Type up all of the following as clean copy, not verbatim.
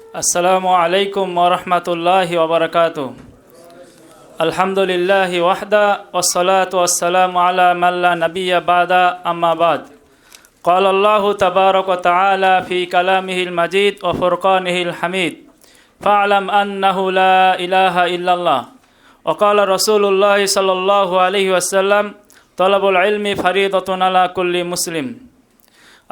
আসসালামু আলাইকুম ওরহমতুল্লাহি ওবরকাতু। আলহামদুলিল্লাহি ওয়াহদা ওয়াসসালাতু ওয়াসসালামু আলা মাল্লা নাবিয়্যা বাদা আম্মা বাদ। قال الله تبارك وتعالى في كلامه المجيد وفرقانه الحميد فاعلم أنه لا إله إلا الله وقال رسول الله صلى الله عليه وسلم طلب العلم فريضة على كل مسلم।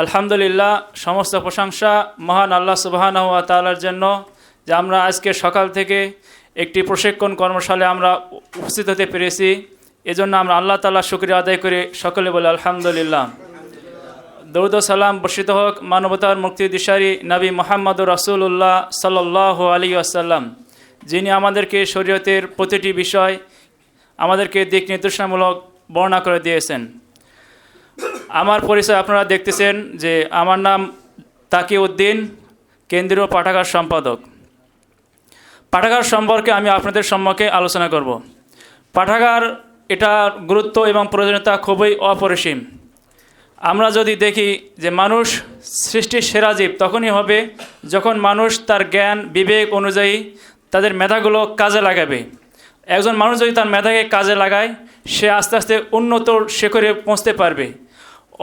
আলহামদুলিল্লাহ, সমস্ত প্রশংসা মহান আল্লাহ সুবহানাহু ওয়া তাআলার জন্য যে আমরা আজকে সকাল থেকে একটি প্রশিক্ষণ কর্মশালায় আমরা উপস্থিত হতে পেরেছি। এজন্য আমরা আল্লাহ তাআলার শুকরিয়া আদায় করে সকলে বলে আলহামদুলিল্লাহ। দরুদ ও সালাম বর্ষিত হোক মানবতার মুক্তির দিশারি নবী মুহাম্মদুর রাসূলুল্লাহ সাল্লাল্লাহু আলাইহি ওয়াসাল্লাম, যিনি আমাদেরকে শরীয়তের প্রতিটি বিষয় আমাদেরকে দিক নির্দেশনামূলক বর্ণনা করে দিয়েছেন। আমার পরিচয় আপনারা দেখতেছেন যে আমার নাম তাকিউদ্দিন, কেন্দ্রীয় পাঠাগার সম্পাদক। পাঠাগার সম্পর্কে আমি আপনাদের সম্মুখে আলোচনা করব। পাঠাগার এটার গুরুত্ব এবং প্রয়োজনীয়তা খুবই অপরিসীম। আমরা যদি দেখি যে মানুষ সৃষ্টির সেরা জীব তখনই হবে যখন মানুষ তার জ্ঞান বিবেক অনুযায়ী তাদের মেধাগুলো কাজে লাগাবে। একজন মানুষ যদি তার মেধাকে কাজে লাগায় সে আস্তে আস্তে উন্নত শিখরে পৌঁছতে পারবে।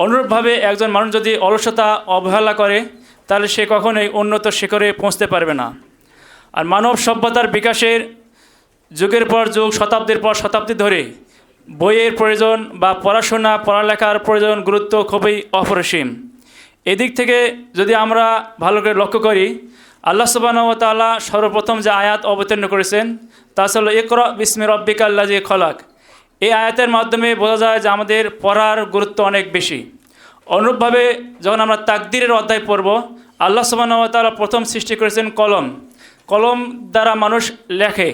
অনুরূপভাবে একজন মানুষ যদি অলসতা অবহেলা করে তাহলে সে কখনোই উন্নত শিখরে পৌঁছতে পারবে না। আর মানব সভ্যতার বিকাশের যুগের পর যুগ, শতাব্দীর পর শতাব্দী ধরে বইয়ের প্রয়োজন বা পড়ালেখার প্রয়োজন গুরুত্ব খুবই অপরিসীম। এদিক থেকে যদি আমরা ভালো করে লক্ষ্য করি, আল্লাহ সুবহানাহু ওয়া তাআলা সর্বপ্রথম যে আয়াত অবতীর্ণ করেছেন তা হল ইকরা বিসমি রাব্বিকাল্লাযী খলাক। এই আয়াতের মাধ্যমে বোঝা যায় যে আমাদের পড়ার গুরুত্ব অনেক বেশি। অনুরূপভাবে যখন আমরা তাকদীরের অধ্যায় পড়ব, আল্লাহ সুবহানাহু ওয়া তাআলা প্রথম সৃষ্টি করেছেন কলম। কলম দ্বারা মানুষ লেখে।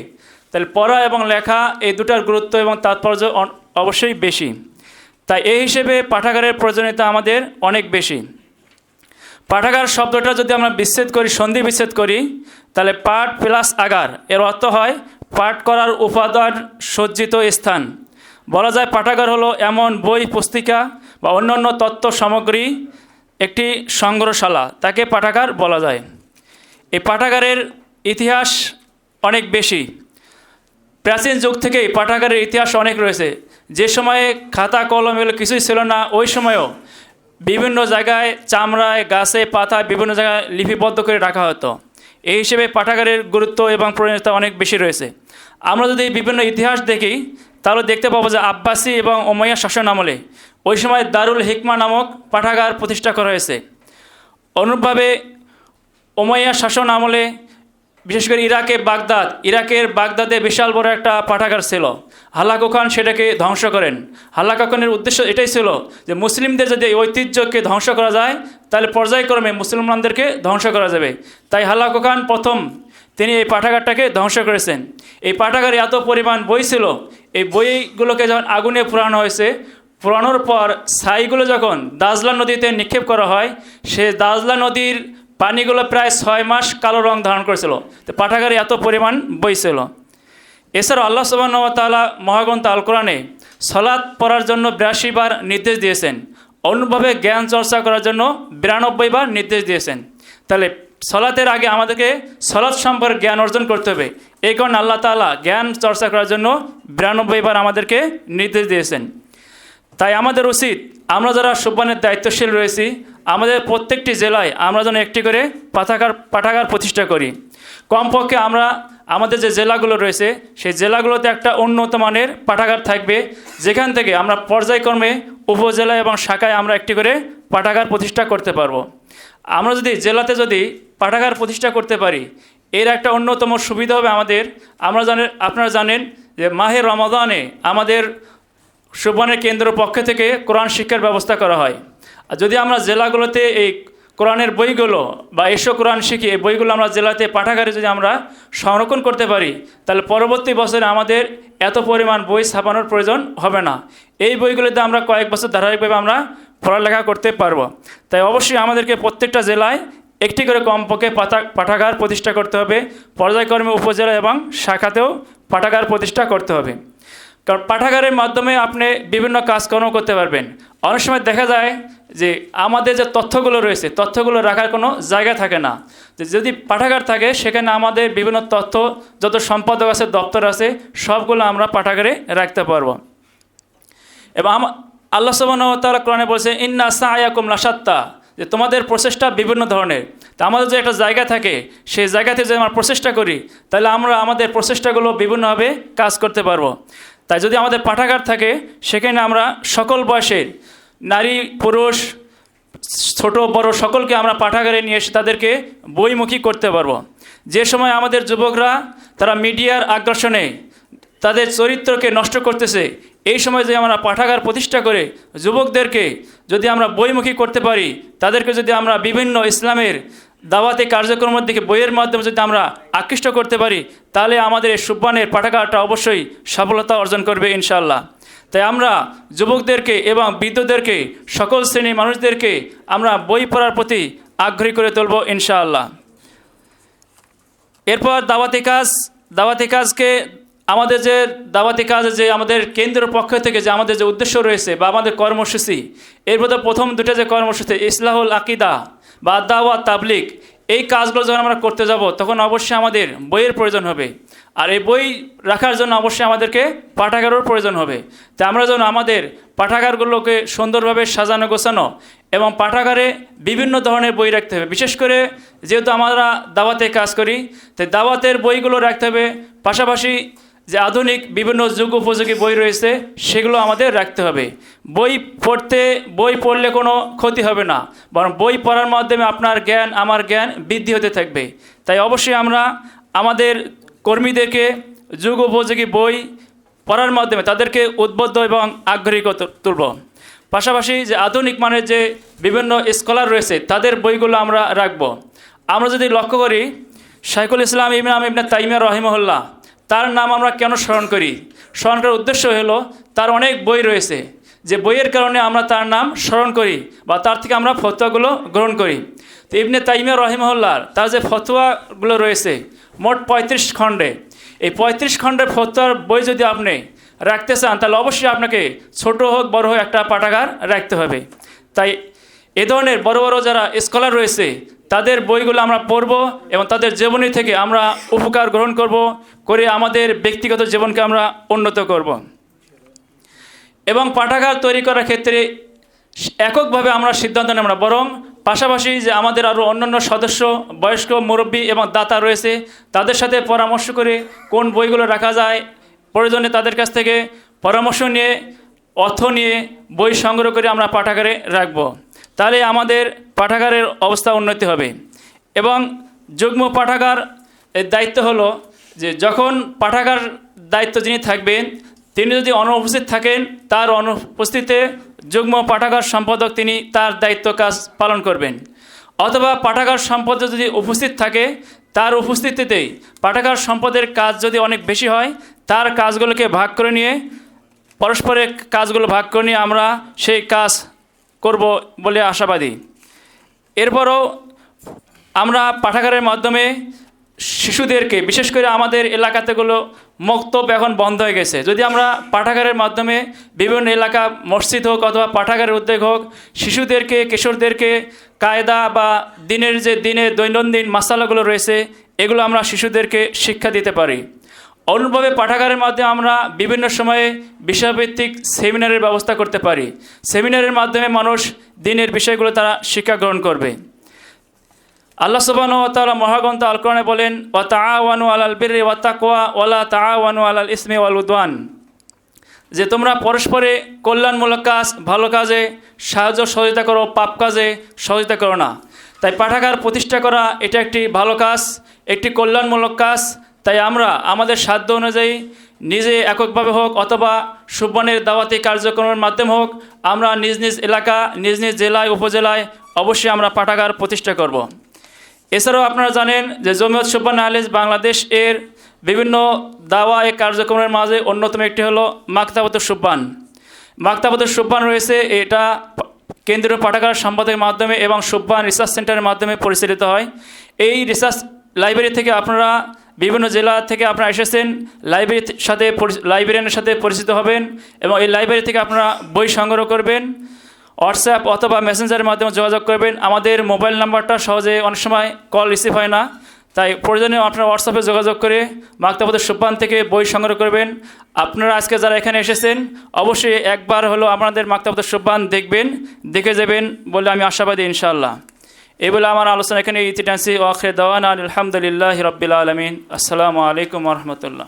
তাহলে পড়া এবং লেখা এই দুটার গুরুত্ব এবং তাৎপর্য অবশ্যই বেশি। তাই এই হিসেবে পাঠাগারের প্রয়োজনীয়তা আমাদের অনেক বেশি। পাঠাগার শব্দটা যদি আমরা সন্ধি বিচ্ছেদ করি তাহলে পাঠ প্লাস আগার, এর অর্থ হয় পাঠ করার উপাদান সজ্জিত স্থান। বলা যায় পাঠাগার হলো এমন বই, পুস্তিকা বা অন্যান্য তথ্য সামগ্রী একটি সংগ্রহশালা, তাকে পাঠাগার বলা যায়। এই পাঠাগারের ইতিহাস অনেক বেশি। প্রাচীন যুগ থেকেই পাঠাগারের ইতিহাস অনেক রয়েছে। যে সময়ে খাতা কলম এগুলো কিছুই ছিল না, ওই সময়ও বিভিন্ন জায়গায় চামড়ায়, গাছে, পাতায় বিভিন্ন জায়গায় লিপিবদ্ধ করে রাখা হতো। এই হিসেবে পাঠাগারের গুরুত্ব এবং প্রয়োজনীয়তা অনেক বেশি রয়েছে। আমরা যদি বিভিন্ন ইতিহাস দেখি তাহলে দেখতে পাবো যে আব্বাসী এবং উমাইয়া শাসন আমলে ওই সময় দারুল হিকমা নামক পাঠাগার প্রতিষ্ঠা করা হয়েছে। অনুরূপভাবে উমাইয়া শাসন আমলে বিশেষ করে ইরাকের বাগদাদে বিশাল বড় একটা পাঠাগার ছিল। হালাকু খান সেটাকে ধ্বংস করেন। হালাকু খানের উদ্দেশ্য এটাই ছিল যে মুসলিমদের যদি এই ঐতিহ্যকে ধ্বংস করা যায় তাহলে পর্যায়ক্রমে মুসলমানদেরকে ধ্বংস করা যাবে। তাই হালাকু খান প্রথম তিনি এই পাঠাগারটাকে ধ্বংস করেছেন। এই পাঠাগারে এত পরিমাণ বই ছিল, এই বইগুলোকে যখন আগুনে পোড়ানো হয়েছে, পোড়ানোর পর ছাইগুলো যখন দাজলা নদীতে নিক্ষেপ করা হয়, সে দাজলা নদীর পানিগুলো প্রায় 6 মাস কালো রং ধারণ করেছিল। তো পাঠাগারে এত পরিমাণ বই ছিল। এছাড়াও আল্লাহ সুবহানাহু ওয়া তাআলা মহাগ্রন্থ আল কোরআনে সালাত পড়ার জন্য 82 বার নির্দেশ দিয়েছেন। অনুরূপভাবে জ্ঞান চর্চা করার জন্য 92 বার নির্দেশ দিয়েছেন। তাহলে সালাতের আগে আমাদেরকে সালাত সম্পর্কে জ্ঞান অর্জন করতে হবে। এই কারণে আল্লাহ তাআলা জ্ঞান চর্চা করার জন্য 92 বার আমাদেরকে নির্দেশ দিয়েছেন। তাই আমাদের উচিত, আমরা যারা সুবহানের দায়িত্বশীল রয়েছি, আমাদের প্রত্যেকটি জেলায় আমরা যেন একটি করে পাঠাগার প্রতিষ্ঠা করি। কমপক্ষে আমাদের যে জেলাগুলো রয়েছে সেই জেলাগুলোতে একটা উন্নত মানের পাঠাগার থাকবে, যেখান থেকে আমরা পর্যায়ক্রমে উপজেলা এবং শাখায় আমরা একটি করে পাঠাগার প্রতিষ্ঠা করতে পারবো। আমরা যদি জেলাতে পাঠাগার প্রতিষ্ঠা করতে পারি, এর একটা অন্যতম সুবিধা হবে আমাদের। আপনারা জানেন যে মাহে রমাদানে আমাদের সুবহানের কেন্দ্র পক্ষ থেকে কোরআন শিক্ষার ব্যবস্থা করা হয়। আর যদি আমরা জেলাগুলোতে এই কোরআনের বইগুলো বা এসো কোরআন শিখি, এই বইগুলো আমরা জেলাতে পাঠাগারে যদি আমরা সংরক্ষণ করতে পারি তাহলে পরবর্তী বছরে আমাদের এত পরিমাণ বই ছাপানোর প্রয়োজন হবে না। এই বইগুলোতে আমরা কয়েক বছর ধারাবাহিকভাবে আমরা পড়ালেখা করতে পারবো। তাই অবশ্যই আমাদেরকে প্রত্যেকটা জেলায় একটি করে কমপক্ষে পাঠাগার প্রতিষ্ঠা করতে হবে। পর্যায়ক্রমে উপজেলা এবং শাখাতেও পাঠাগার প্রতিষ্ঠা করতে হবে। কারণ পাঠাগারের মাধ্যমে আপনি বিভিন্ন কাজকর্ম করতে পারবেন। অনেক সময় দেখা যায় যে আমাদের যে তথ্যগুলো রয়েছে, তথ্যগুলো রাখার কোনো জায়গা থাকে না। যদি পাঠাগার থাকে সেখানে আমাদের বিভিন্ন তথ্য, যত সম্পাদক আছে, দপ্তর আছে, সবগুলো আমরা পাঠাগারে রাখতে পারবো। এবং আল্লাহ সুবহানাহু ওয়া তাআলা কোরআনে বলছে, ইন্না সা'য়াকুম লাশাত্তা, যে তোমাদের প্রচেষ্টা বিভিন্ন ধরনের। তা আমাদের যদি একটা জায়গা থাকে, সেই জায়গাতে যদি আমরা প্রচেষ্টা করি, তাহলে আমরা আমাদের প্রচেষ্টাগুলো বিভিন্নভাবে কাজ করতে পারবো। তাই যদি আমাদের পাঠাগার থাকে, সেখানে আমরা সকল বয়সের নারী পুরুষ, ছোট বড় সকলকে আমরা পাঠাগারে নিয়ে এসে তাদেরকে বইমুখী করতে পারবো। যে সময় আমাদের যুবকরা তারা মিডিয়ার আগ্রাসনে তাদের চরিত্রকে নষ্ট করতেছে, এই সময় যদি আমরা পাঠাগার প্রতিষ্ঠা করে যুবকদেরকে যদি আমরা বইমুখী করতে পারি, তাদেরকে যদি আমরা বিভিন্ন ইসলামের দাওয়াতি কার্যক্রমের দিকে বইয়ের মাধ্যমে যদি আমরা আকৃষ্ট করতে পারি, তাহলে আমাদের এই সুবহানের পাঠাগারটা অবশ্যই সফলতা অর্জন করবে ইনশাআল্লাহ। তাই আমরা যুবকদেরকে এবং বৃদ্ধদেরকে, সকল শ্রেণীর মানুষদেরকে আমরা বই পড়ার প্রতি আগ্রহী করে তুলব ইনশাআল্লাহ। এরপর দাওয়াতি কাজকে আমাদের যে দাওয়াতি কাজে যে আমাদের কেন্দ্রের পক্ষ থেকে যে আমাদের যে উদ্দেশ্য রয়েছে বা আমাদের কর্মসূচি, এর মধ্যে প্রথম দুটো যে কর্মসূচি ইসলাহুল আকিদা বা দাওয়াত তাবলিগ, এই কাজগুলো যখন আমরা করতে যাব তখন অবশ্যই আমাদের বইয়ের প্রয়োজন হবে। আর এই বই রাখার জন্য অবশ্যই আমাদেরকে পাঠাগারের প্রয়োজন হবে। তাই আমরা যেন আমাদের পাঠাগারগুলোকে সুন্দরভাবে সাজানো গোছানো এবং পাঠাগারে বিভিন্ন ধরনের বই রাখতে হবে। বিশেষ করে যেহেতু আমরা দাওয়াতে কাজ করি, তাই দাওয়াতের বইগুলো রাখতে হবে। পাশাপাশি যে আধুনিক বিভিন্ন যুগ উপযোগী বই রয়েছে, সেগুলো আমাদের রাখতে হবে। বই পড়লে কোনো ক্ষতি হবে না, বরং বই পড়ার মাধ্যমে আপনার জ্ঞান, আমার জ্ঞান বৃদ্ধি হতে থাকবে। তাই অবশ্যই আমরা আমাদের কর্মীদেরকে যুগ উপযোগী বই পড়ার মাধ্যমে তাদেরকে উদ্বুদ্ধ এবং আগ্রহী তুলব। পাশাপাশি যে আধুনিক মানের যে বিভিন্ন স্কলার রয়েছে, তাদের বইগুলো আমরা রাখব। আমরা যদি লক্ষ্য করি, শাইখুল ইসলাম ইমাম ইবনে তাইমিয়া রাহিমাহুল্লাহ, তার নাম আমরা কেন স্মরণ করি? স্মরণ করার উদ্দেশ্য হলো তার অনেক বই রয়েছে, যে বইয়ের কারণে আমরা তার নাম স্মরণ করি বা তার থেকে আমরা ফতোয়াগুলো গ্রহণ করি। তো ইবনে তাইমিয়া রাহিমাহুল্লাহর তার যে ফতোয়াগুলো রয়েছে মোট 35 খণ্ডে, এই 35 খণ্ডের ফতোয়ার বই যদি আপনি রাখতে চান, তাহলে অবশ্যই আপনাকে ছোট হোক বড় হোক একটা পাঠাগার রাখতে হবে। তাই এ ধরনের বড় বড় যারা স্কলার রয়েছে, তাদের বইগুলো আমরা পড়ব এবং তাদের জীবনী থেকে আমরা উপকার গ্রহণ করে আমাদের ব্যক্তিগত জীবনকে আমরা উন্নত করব। এবং পাঠাগার তৈরি করার ক্ষেত্রে এককভাবে আমরা সিদ্ধান্ত নেব না, বরং পাশাপাশি যে আমাদের আরও অন্যান্য সদস্য, বয়স্ক, মুরব্বী এবং দাতা রয়েছে, তাদের সাথে পরামর্শ করে কোন বইগুলো রাখা যায়, প্রয়োজনে তাদের কাছ থেকে পরামর্শ নিয়ে, অর্থ নিয়ে বই সংগ্রহ করে আমরা পাঠাগারে রাখব। তাহলে আমাদের পাঠাগারের অবস্থা উন্নতি হবে। এবং যুগ্ম পাঠাগার এর দায়িত্ব হলো যে যখন পাঠাগার দায়িত্ব যিনি থাকবেন, তিনি যদি অনুপস্থিত থাকেন, তার অনুপস্থিতিতে যুগ্ম পাঠাগার সম্পাদক তিনি তার দায়িত্ব কাজ পালন করবেন। অথবা পাঠাগার সম্পাদক যদি উপস্থিত থাকে, তার উপস্থিতিতেই পাঠাগার সম্পাদকের কাজ যদি অনেক বেশি হয়, তার কাজগুলোকে ভাগ করে নিয়ে, পরস্পরের কাজগুলো ভাগ করে নিয়ে আমরা সেই কাজ করব বলে আশাবাদী। এরপরও আমরা পাঠাগারের মাধ্যমে শিশুদেরকে, বিশেষ করে আমাদের এলাকাতেগুলো মক্তব এখন বন্ধ হয়ে গেছে, যদি আমরা পাঠাগারের মাধ্যমে বিভিন্ন এলাকা, মসজিদ হোক অথবা পাঠাগারের উদ্যোগ হোক, শিশুদেরকে, কিশোরদেরকে কায়দা বা দিনের দৈনন্দিন মাসালাগুলো রয়েছে, এগুলো আমরা শিশুদেরকে শিক্ষা দিতে পারি। অনুরূপভাবে পাঠাগারের মাধ্যমে আমরা বিভিন্ন সময়ে বিষয়ভিত্তিক সেমিনারের ব্যবস্থা করতে পারি। সেমিনারের মাধ্যমে মানুষ দিনের বিষয়গুলো তারা শিক্ষা গ্রহণ করবে। আল্লাহ সুবহানাহু ওয়া তাআলা মহাগ্রন্থ আল কোরআনে বলেন, ওয়া তাআওয়ানু আলাল বিররি ওয়াত তাকওয়া ওয়া লা তাআওয়ানু আলাল ইসমি ওয়াল উদওয়ান, যে তোমরা পরস্পরে কল্যাণমূলক কাজ, ভালো কাজে সাহায্য সহযোগিতা করো, পাপ কাজে সহযোগিতা করো না। তাই পাঠাগার প্রতিষ্ঠা করা এটা একটি ভালো কাজ, একটি কল্যাণমূলক কাজ। তাই আমরা আমাদের সাধ্য অনুযায়ী নিজে এককভাবে হোক অথবা সুবহানের দাওয়াতি কার্যক্রমের মাধ্যমে হোক, আমরা নিজ নিজ এলাকা, নিজ নিজ জেলায়, উপজেলায় অবশ্যই আমরা পাঠাগার প্রতিষ্ঠা করব। এছাড়াও আপনারা জানেন যে জমিয়ত সুবহান আহলে হাদিস বাংলাদেশ এর বিভিন্ন দাওয়া কার্যক্রমের মাঝে অন্যতম একটি হলো মাকতাবাতুস সুবহান। মাকতাবাতুস সুবহান রয়েছে, এটা কেন্দ্রীয় পাঠাগার সম্পাদকের মাধ্যমে এবং সুবহান রিসার্চ সেন্টারের মাধ্যমে পরিচালিত হয়। এই রিসার্চ লাইব্রেরি থেকে আপনারা বিভিন্ন জেলা থেকে আপনারা এসেছেন, লাইব্রেরিয়ানের সাথে পরিচিত হবেন এবং এই লাইব্রেরি থেকে আপনারা বই সংগ্রহ করবেন। হোয়াটসঅ্যাপ অথবা মেসেঞ্জারের মাধ্যমে যোগাযোগ করবেন। আমাদের মোবাইল নাম্বারটা সহজে অনেক সময় কল রিসিভ হয় না, তাই প্রয়োজনীয় আপনারা হোয়াটসঅ্যাপে যোগাযোগ করে মাকতাবুত সুবহান থেকে বই সংগ্রহ করবেন। আপনারা আজকে যারা এখানে এসেছেন অবশ্যই একবার হলো আপনাদের মাকতাবুত সুবহান দেখবেন, দেখে যাবেন বলে আমি আশাবাদী ইনশাআল্লাহ। এই বলে আমার আলোচনা এখানে ইতি টানছি। ওয়া আখিরু দাওয়ানা আলহামদুলিল্লাহি রাব্বিল আলামিন। আসসালামু আলাইকুম ওয়া রাহমাতুল্লাহ।